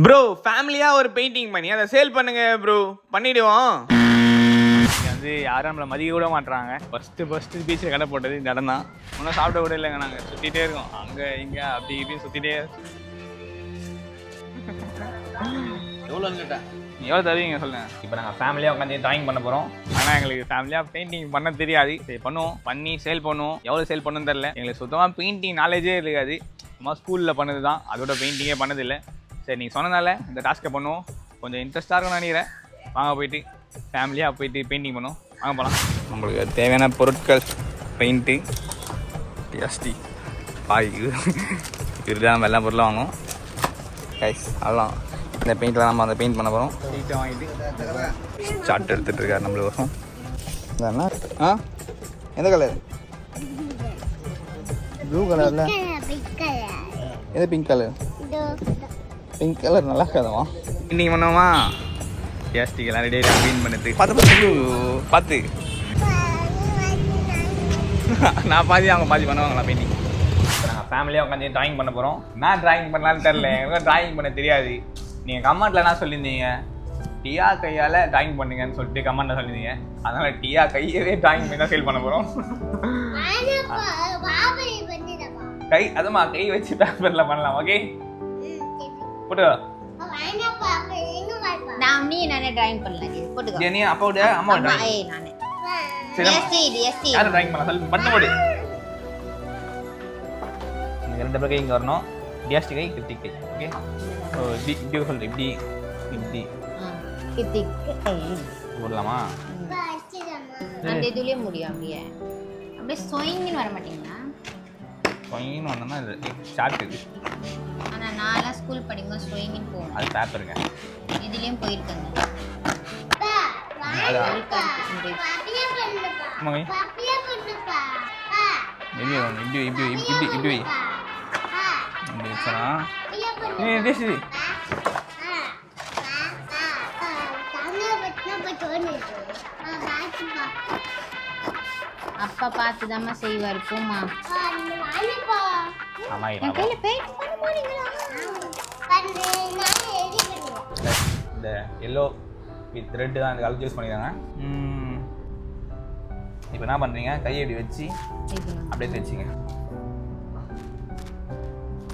Bro ஃபேமிலியாக ஒரு painting பண்ணி அதை சேல் பண்ணுங்க ப்ரோ, பண்ணிவிடுவோம். வந்து யாரும் நம்மளை மதிக்க கூட மாட்டுறாங்க. ஃபஸ்ட்டு பீச்சில் கடை போட்டது இந்த இடம் தான். ஒன்றும் சாப்பிட கூட இல்லைங்க. நாங்கள் சுற்றிட்டே இருக்கோம், அங்கே இங்கே அப்படி இப்படின்னு சுற்றிட்டே. எவ்வளோன்னு கேட்டேன். எவ்வளோ தருவீங்க சொல்லுங்கள். இப்போ நாங்கள் ஃபேமிலியாக உட்காந்து ட்ராயிங் பண்ண போகிறோம். ஆனால் எங்களுக்கு ஃபேமிலியாக பெயிண்டிங் பண்ண தெரியாது. சரி பண்ணுவோம், பண்ணி சேல் பண்ணுவோம். எவ்வளோ சேல் பண்ணணும்னு தெரில. எங்களுக்கு சுத்தமாக பெயிண்டிங் நாலேஜே இருக்காது. சும்மா ஸ்கூலில் பண்ணது தான், அதோட பெயிண்டிங்கே பண்ணதில்லை. சரி நீங்கள் சொன்னதால இந்த டாஸ்க்கை பண்ணுவோம். கொஞ்சம் இன்ட்ரெஸ்ட்டாக இருக்கும்னு நினைக்கிறேன். வாங்க போயிட்டு ஃபேமிலியாக போயிட்டு பெயிண்டிங் பண்ணுவோம். வாங்க போகலாம். நம்மளுக்கு தேவையான பொருட்கள் பெயிண்ட்டு, எஸ்டி பாய், இதுதான் நம்ம எல்லா பொருளும் வாங்குவோம் கைஸ். அதெல்லாம் இந்த பெயிண்டில் நம்ம அந்த பெயிண்ட் பண்ண போகிறோம். பெயிண்ட்டை வாங்கிட்டு சார்ட் எடுத்துகிட்டு இருக்காரு நம்மளுக்கு வரும். என்ன எந்த கலர்? ப்ளூ கலரில் எது? Pink colour. பிங்க் கலர் நல்லா இருக்காதவா? பெயிண்டிங் பண்ணுவோமா? எஸ்டிக்கெல்லாம் ரெடியாக க்ளீன் பண்ணுறதுக்கு பார்த்து நான் பாதி அவங்க பாதி பண்ணுவாங்களா பெயிண்டிங். இப்போ நாங்கள் ஃபேமிலியாக உட்காந்து ட்ராயிங் பண்ண போகிறோம். நான் ட்ராயிங் பண்ணலான்னு தெரில, எனக்கு ட்ராயிங் பண்ண தெரியாது. நீங்கள் கமெண்ட்டில் என்ன சொல்லியிருந்தீங்க, டியா கையால் ட்ராயிங் பண்ணுங்கன்னு சொல்லிட்டு கமெண்ட்டில் சொல்லியிருந்தீங்க. அதனால் டியா கையவே ட்ராயிங் பண்ணி தான் சேல் பண்ண போகிறோம். கை அதுமா கை வச்சு பேப்பரில் பண்ணலாம். ஓகே போட்டு நான் நீ நானே டிராயிங் பண்ணலாம். போட்டுக்கோ. நீ அப்பாவோட அம்மா ஏய் நானே. எஸ்டி யார் டிராயிங் பண்ணலாம் சொல்லு, பண்ண போடு. இந்த ரெண்டு பேர் கை இங்கே வரணும். டிஎஸ்டி கை, கிருத்திக் கை. ஓகே ஓ இப்படி சொல்கிறேன். இப்படி இப்படி கித்திக் போடலாமா? அந்த இதுலயே முடியும். அப்படியே சொயின்னு வர மாட்டீங்களா? சொயின்னு வந்தோம்னா இது ஷார்ட் இது. ஆனால் நான்லாம் ஸ்கூல் படிக்கும்போது சொயின்னு போவோம். அது பேப்பருங்க. இதுலேயும் போயிருக்கேங்க. அப்பா பார்த்துதாம்மா செய்வார். போமா என் கையில் பெயிண்ட் பண்ண போறீங்களா? இந்த எல்லோ வித் ரெட்டு தான் இந்த கலர் யூஸ் பண்ணிக்கிறாங்க. இப்போ என்ன பண்ணுறீங்க, கையை இப்படி வச்சு அப்படியே தைச்சிங்க.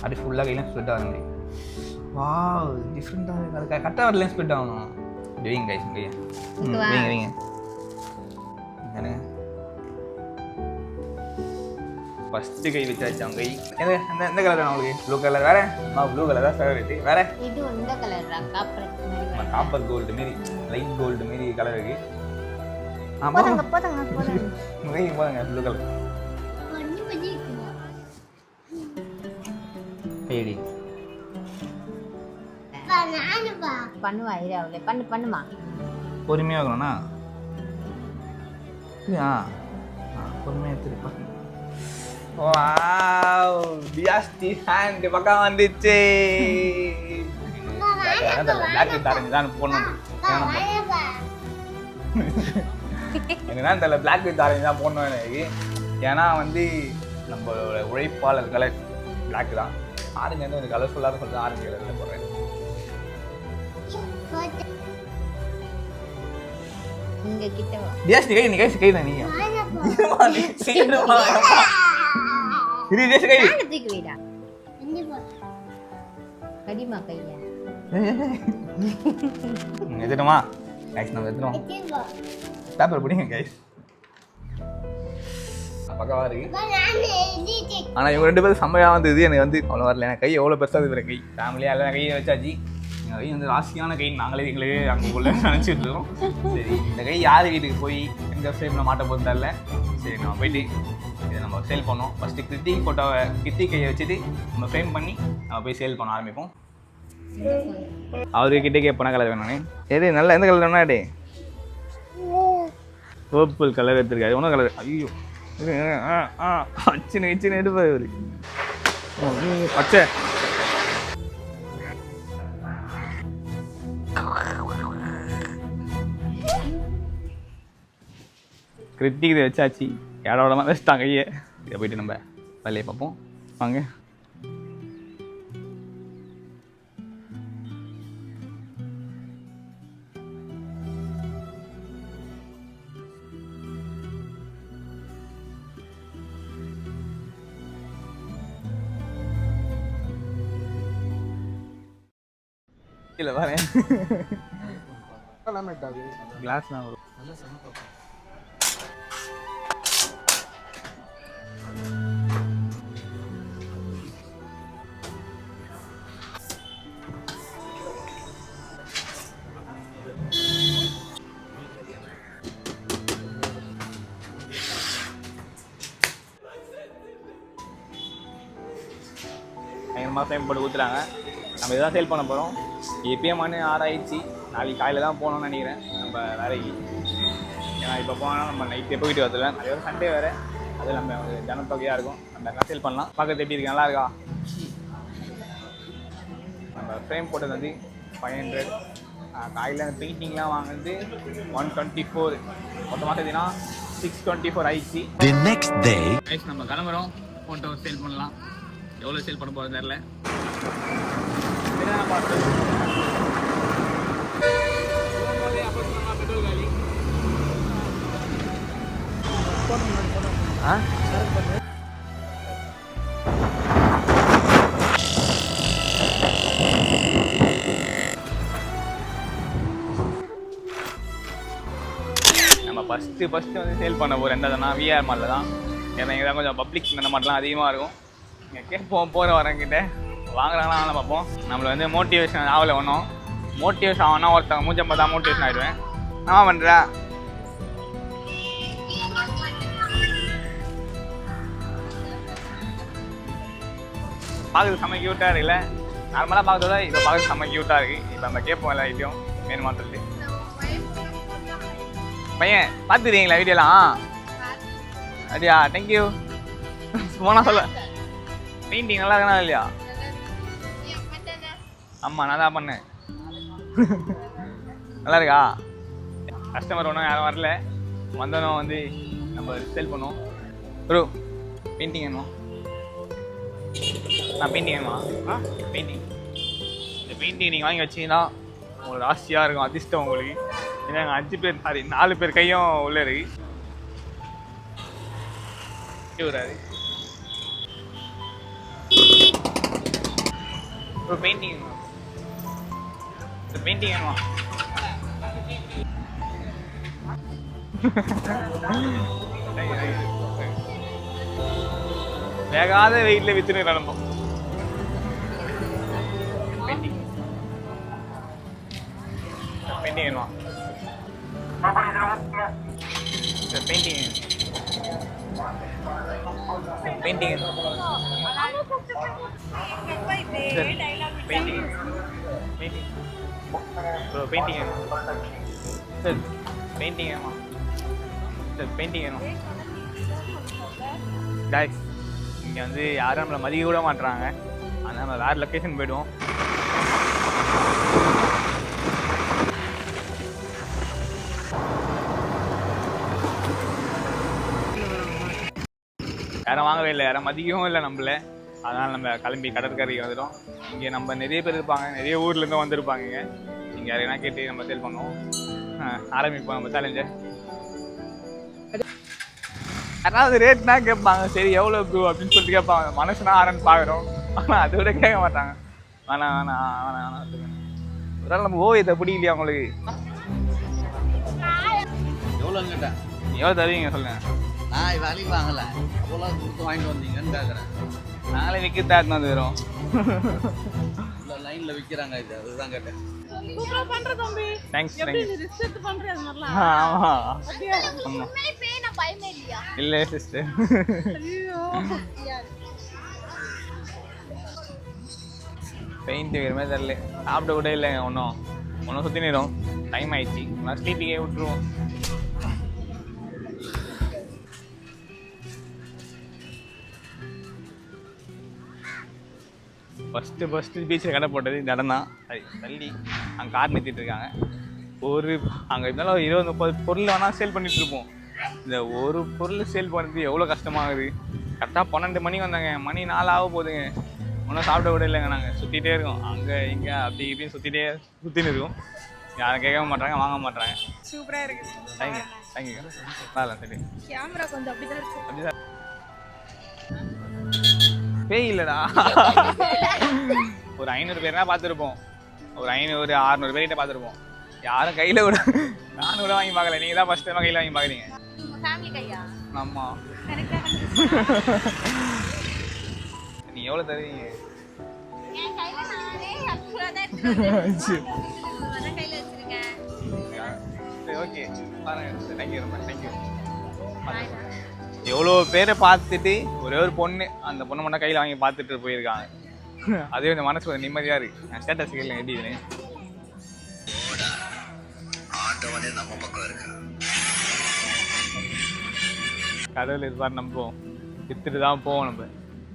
அப்படியே ஃபுல்லாக கையிலாம் ஸ்ப்ரெட் ஆக முடியும். வா டிஃப்ரெண்ட்டாக இருக்குது. அது கரெக்டாக வரலையும் ஸ்ப்ரெட் ஆகணும். இப்படி வைங்க கைஸ், கையை வைங்க வைங்க. என்னங்க ஃபஸ்ட்டு கை வச்சாச்சு. அவங்க கை எந்த எந்த எந்த கலர் தான் உங்களுக்கு? Blue colour. வேறு ப்ளூ கலர் தான் ஃபேவரேட்டு. வேறு இது இந்த கலர் காப்பர் கோல்டு மாரி, லைட் கோல்டு மாரி கலர் இருக்கு. போதுங்க போதுங்க போதுங்க ப்ளூ கலர். ஏடி பண்ணுவா இரு அவளே பண்ணுமா. பொறுமையாக இருக்கணும்னா பொறுமையாக எடுத்துருப்பா. வாவ் பியாஸ்டி ஹேண்ட் பக்கம் வந்துச்சு. பிளாக் வித் தான் போடணும். என்னதான் தெரியல, பிளாக் வித் ஆரஞ்சு தான் போடணும் எனக்கு. ஏன்னா வந்து நம்மளோட உழைப்பாளர் கலர் பிளாக் தான். ஆரஞ்சு வந்து கொஞ்சம் கலர்ஃபுல்லாக சொல்லிட்டு ஆரஞ்சு கலரில் போடுறேன். இங்க கிட்ட வா. ஜெஸ்ட் கை, நீ கை தான் நீங்க. இது ஜெஸ்ட் கை. நான் தூக்கி வைடா. கடிமா கையா. எதுமா கைஸ் நம்ம எதுறோம். பேப்பர் பிடிங்க கைஸ். பக்கவா இருக்கு. ஆனால் இவங்க ரெண்டு பேரும் செம்மையாக வந்தது. எனக்கு வந்து அவ்வளோ வரல. எனக்கு கை எவ்வளோ பெருசாக இருக்குது. கை ஃபேமிலியாக எல்லாம் கையை வச்சாச்சு. எங்கள் கை வந்து ராசியான கை. எங்களே அங்குக்குள்ளே நினச்சிட்டு இருக்கோம். சரி இந்த கை யார் வீட்டுக்கு போய் எந்த ஷேப்பில் மாட்ட போது தரல. சரி நம்ம போயிட்டு இதை நம்ம சேல் பண்ணோம். ஃபஸ்ட்டு கிருத்திக் ஃபோட்டோவை கிருத்திக் கையை வச்சுட்டு நம்ம ஃப்ரேம் பண்ணி நம்ம போய் சேல் பண்ண ஆரம்பிப்போம். அவர்கிட்ட கேட்போனா கலர் வேணும். எது நல்லா எந்த கலர் வேணா டே? Purple colour எடுத்துருக்காரு. ஒன்றும் கலர் ஐயோ அச்சுன்னு வச்சுன்னு எடுப்பார் இவர். பச்சை கிருத்திக் இதை வச்சாச்சு. ஏடோடமாக வச்சுட்டாங்க ஐயே. இதை போயிட்டு நம்ம வேலையை பார்ப்போம் வாங்க. இல்லை வரேன் எல்லாமே இட்டாது கிளாஸ்லாம் வரும். நல்லா சமைப்பா. பயங்கரமாக ஃப்ளேம் போட்டு ஊற்றுறாங்க. நம்ம இதான் சேல் பண்ண போகிறோம். எப்பயும் மணி 6 ஆயிடுச்சு. நாளைக்கு காலையில் தான் போகணும்னு நினைக்கிறேன் நம்ம வேலைக்கு. ஏன்னா இப்போ போனால் நம்ம நைட்டு எப்போ வீட்டு வரதுல நிறைய ஒரு சண்டே வேறு, அது நம்ம ஜனத்தொகையாக இருக்கும். நம்ம எல்லாம் சேல் பண்ணலாம். பார்க்கறது எப்படி இருக்கு, நல்லா இருக்கா? நம்ம ஃப்ரேம் போட்டது வந்து 500. காலையில் அந்த பெயிண்டிங்லாம் வாங்கினது 124. மொத்தமாக பார்த்தீங்கன்னா 624 ஆயிடுச்சு. The next day. நம்ம கிளம்புறோம். ஃபோட்டோ சேல் பண்ணலாம். எவ்வளோ சேல் பண்ண போகிறது தெரில. நம்ம ஃபஸ்ட்டு வந்து சேல் பண்ண போகிற எந்ததுனா விஆர் மாலில் தான். ஏன்னா இங்கே தான் கொஞ்சம் பப்ளிக் இந்த மாதிரிலாம் அதிகமாக இருக்கும். இங்கே கேட்போம் போகிற வரங்கிட்ட வாங்குறாங்களாம் பார்ப்போம். நம்மளை வந்து மோட்டிவேஷன் ஆகலை ஒன்றும். மோட்டிவேஷன் ஆகணும்னா ஒருத்தவங்க மூஞ்ச பார்த்தா மோட்டிவேஷன் ஆகிடுவேன். நான் பண்ணுறேன் பார்க்குறது செம்ம க்யூட்டாக இருக்குல்ல. நார்மலாக பார்க்கறதோட இப்போ பார்க்குறது செம்ம க்யூட்டாக இருக்குது. இப்போ நம்ம கேட்போம் எல்லா வீட்டையும் வேணுமா சொல்லிட்டு. பையன் பார்த்துருக்கீங்களா வீடியோலாம்? அப்படியா, தேங்க்யூ. போனால் சொல்ல பெயிண்டிங் நல்லா இருக்கா இல்லையா? ஆமாம் நான் தான் பண்ணேன். நல்லா இருக்கா? கஸ்டமர் ஒன்றும் யாரும் வரல. வந்தோம் வந்து நம்ம சேல் பண்ணுவோம். ப்ரோ பெயிண்டிங் வேணும். பெயிண்டிங் வேணுமா? பெயிண்டிங். இந்த பெயிண்டிங் நீங்கள் வாங்கி வச்சிங்கன்னா உங்களுக்கு ராசியாக இருக்கும், அதிர்ஷ்டம் உங்களுக்கு. ஏன்னா எங்கள் 5 பேர் 4 பேர் கையும் உள்ளே இருக்கு. வராது ப்ரோ பெயிண்டிங் வேணுமா? இந்த பெயிண்டிங் வேணுமா? வேகாத வெயிட்ல வித்துன்னு நடந்தோம். பெயிண்டிங் வேணுமா? Painting painting painting bro painting வேணும் சார். பெயிண்டிங் வேணுமா சார்? பெயிண்டிங் வேணும் கைஸ். இங்கே வந்து யாரும் நம்மளை மதிக்க கூட மாட்டுறாங்க. அதனால் நம்ம வேறு லொக்கேஷன் போய்டுவோம். யாரும் வாங்கவே இல்லை, யாரும் மதிக்கவும் இல்லை நம்மள. அதனால் நம்ம கிளம்பி கடற்கரைக்கு வந்துட்டோம். இங்கே நம்ம நிறைய பேர் இருப்பாங்க, நிறைய ஊர்லேருந்து வந்திருப்பாங்க. இங்கே யாரையா கேட்டு நம்ம சேல் பண்ணுவோம். ஆரம்பிப்போம் நம்ம சேலஞ்சை. யாராவது ரேட்னா கேட்பாங்க, சரி எவ்வளோ ப்ரூ அப்படின்னு சொல்லிட்டு கேட்பாங்க. மனசுனா ஆரன்னு பார்க்குறோம், ஆனால் அதை விட கேட்க மாட்டாங்க. வேணாம் வேணாம் வேணாம் வேணாம். ஒரு நாள் நம்ம ஓவியத்தை பிடிக்கலையா உங்களுக்கு? எவ்வளோன்னு கேட்டேன். எவ்வளோ தருவீங்க சொல்லுங்கள். நான் வேலைக்கு வாங்கலை, அவ்வளோ கொடுத்து வாங்கிட்டு வந்தீங்கன்னு கேட்குறேன். நாங்களே விற்கிறதா வந்து வரும். இல்லை லைனில் விற்கிறாங்க, இது அதுதான் கேட்டேன். தேங்க்ஸ் ஆமாம் இல்லை சிஸ்டர். பெயிண்ட் வைக்கிற மாதிரி தரல. சாப்பிட கூட இல்லைங்க. ஒன்றும் சுற்றி நேரம் டைம் ஆயிடுச்சு. நான் ஸ்லீப்பிங்கே விட்டுருவோம். ஃபஸ்ட்டு பீச்சில் கடை போட்டது இந்த இடம் தான். அது தள்ளி அங்கே கார் நிறுத்திட்டு இருக்காங்க. அங்கே இருந்தாலும் 20-30 பொருள் வேணால் சேல் பண்ணிகிட்டு இருப்போம். இந்த ஒரு பொருள் சேல் பண்ணுறது எவ்வளோ கஷ்டமாகுது. கரெக்டாக 12 மணி வந்தாங்க, மணி 4 ஆக போகுதுங்க. ஒன்றும் சாப்பிட விட இல்லைங்க. நாங்கள் சுற்றிட்டே இருக்கோம், அங்கே இங்கே அப்படி இப்படின்னு சுற்றின்னு இருக்கோம். யாரும் கேட்க மாட்டாங்க, வாங்க மாட்டாங்க. சூப்பராக இருக்குது. Thank you thank you. நல்லா சரி. கேமரா கொஞ்சம் அப்படி தான் இருக்கு. அப்படி தான் பேய் இல்லைடா. ஒரு 500 பேர்னா பார்த்துருப்போம். ஒரு 500 600 பேர்கிட்ட பார்த்துருப்போம். யாரும் கையில் கூட நானும் கூட வாங்கி பார்க்கல. நீங்கள் தான் ஃபஸ்ட் டைமாக கையில் வாங்கி பார்க்குறீங்க. உங்க ஃபேமிலி கையா? ஆமாம். கரெக்டா நீ எவ்வளோ தருவீங்க? என் கையில நானே 10 ரூபா தான் எடுத்துட்டு வந்தேன். கையில வச்சிருக்கேன். சரி ஓகே பாருங்க. தேங்க்யூ ரொம்ப தேங்க்யூ. எவ்வளோ பேரை பார்த்துட்டு ஒரே ஒரு பொண்ணு அந்த பொண்ணு மட்டும் கையில் வாங்கி பார்த்துட்டு போயிருக்காங்க. அதே இந்த மனசு கொஞ்சம் நிம்மதியாக இருக்குது. என் ஸ்டேட்டஸ் கேட்கல எப்படி இதுன்னு. கடவுள் இருப்பார் நம்புவோம். வித்துட்டு தான் போவோம் நம்ம.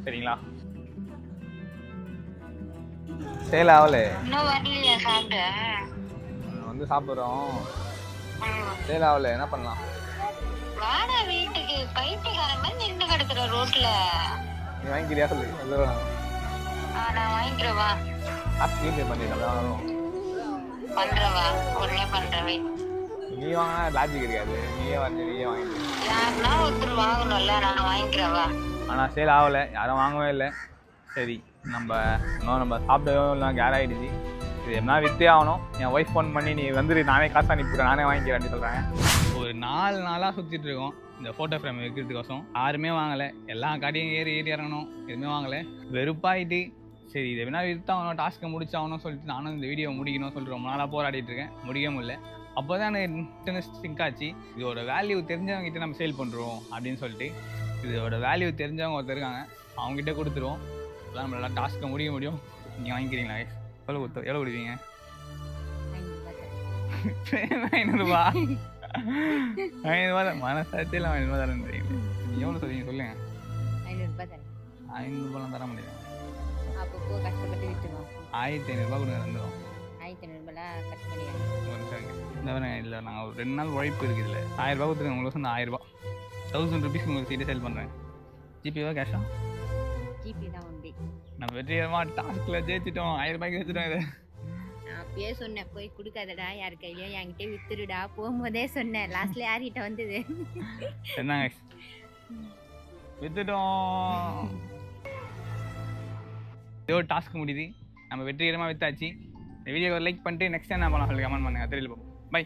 சரிங்களா? சேல் ஆகல. வந்து சாப்பிட்றோம். சேல் ஆகல. என்ன பண்ணலாம்? வாடா வீட்டுக்கு பைத்தியக்காரன் மாதிரி நின்று கிடக்குற ரோட்ல. நீ வாங்கிக்கிறியா சொல்லு. நான் வாங்கிக்கிறவா. ஜிபே பண்ணிடலாம். பண்றவா உடனே பண்றேன். நீ வாங்கினா லாஜிக் இருக்காது. நீயே வாங்கிடு. யாருன்னா ஒருத்தர் வாங்கணும்ல, நான் வாங்கிக்கிறவா. ஆனால் சேல் ஆகலை. யாரும் வாங்கவே இல்லை. சரி நம்ம சாப்பிடவே இல்லை. கேர் ஆகிடுச்சு. இது என்ன விற்றே ஆகணும். என் ஒய்ஃப் ஃபோன் பண்ணி நீ வந்துட்டு நானே காசு அனுப்பிடுறேன், நானே வாங்கிக்கிறேன்னு சொல்கிறாங்க. ஒரு 4 நாளாக சுற்றிட்டு இருக்கோம் இந்த ஃபோட்டோ ஃப்ரேம் வைக்கிறதுக்கோசம். யாருமே வாங்கலை. எல்லா கடையும் ஏறி இறங்கணும். எதுவுமே வாங்கலை. வெறுப்பாயிட்டு சரி இதை வேணா விற்றாகணும், டாஸ்க்கை முடிச்சாகணும் சொல்லிட்டு நானும் இந்த வீடியோ முடிக்கணும்னு சொல்லிட்டு ரொம்ப நாளாக போராடிட்டு இருக்கேன். முடிய முடியல. அப்போ தான் எனக்கு இன்டர்நெட் சிங்க் ஆச்சு. இதோட வேல்யூ தெரிஞ்சவங்ககிட்ட நம்ம சேல் பண்ணுறோம் அப்படின்னு சொல்லிட்டு. இதோட வேல்யூ தெரிஞ்சவங்க ஒருத்தர் இருக்காங்க. அவங்ககிட்ட கொடுத்துருவோம். அதான் நம்மளால டாஸ்க்கை முடிய முடியும். நீங்கள் வாங்கிக்கிறீங்களா? எவ்வளோ கொடுப்பீங்க? 500 500 மனசாட்சியில் 500 தரேன் தெரியும். நீங்கள் எவ்வளோ சொல்லுவீங்க சொல்லுங்கள். 500 தரேன். 500 தர முடியும். அப்போ போ கஷ்டப்பட்டு விட்டுருவோம். 1500 கொடுங்க வந்துடும். 1500 கட் பண்ணிடுறேன். இல்லை நாங்கள் ஒரு 2 நாள் உழைப்பு இருக்குது. இல்லை 1000 ரூபா கொடுத்துருங்க. உங்களுக்கு வந்து 1000 ரூபா 1000 rupees உங்களுக்கு சீட்டை சேல் பண்ணுறேன். ஜிபேவா கேஷா? ஜிபே தான் ஒன்லி. நான் வெற்றிகரமாக டாஸ்கில் ஜெயிச்சிட்டோம். 1000 ரூபாய்க்கு வச்சுட்டோம். இதை நான் அப்பயே சொன்னேன் போய் கொடுக்காதடா யார் கையிலையோ என்கிட்ட வித்துருடா. போகும்போதே சொன்னேன். லாஸ்ட்ல யார்கிட்ட வந்தது? என்னங்க வித்துட்டோம். இதோ டாஸ்க் முடியுது. நம்ம வெற்றிகரமாக வித்தாச்சு. இந்த வீடியோவை லைக் பண்ணிட்டு நெக்ஸ்ட் டைம் நான் பண்ணலாம் சொல்லி கமெண்ட் பண்ணுங்கள். தெரியல. பை.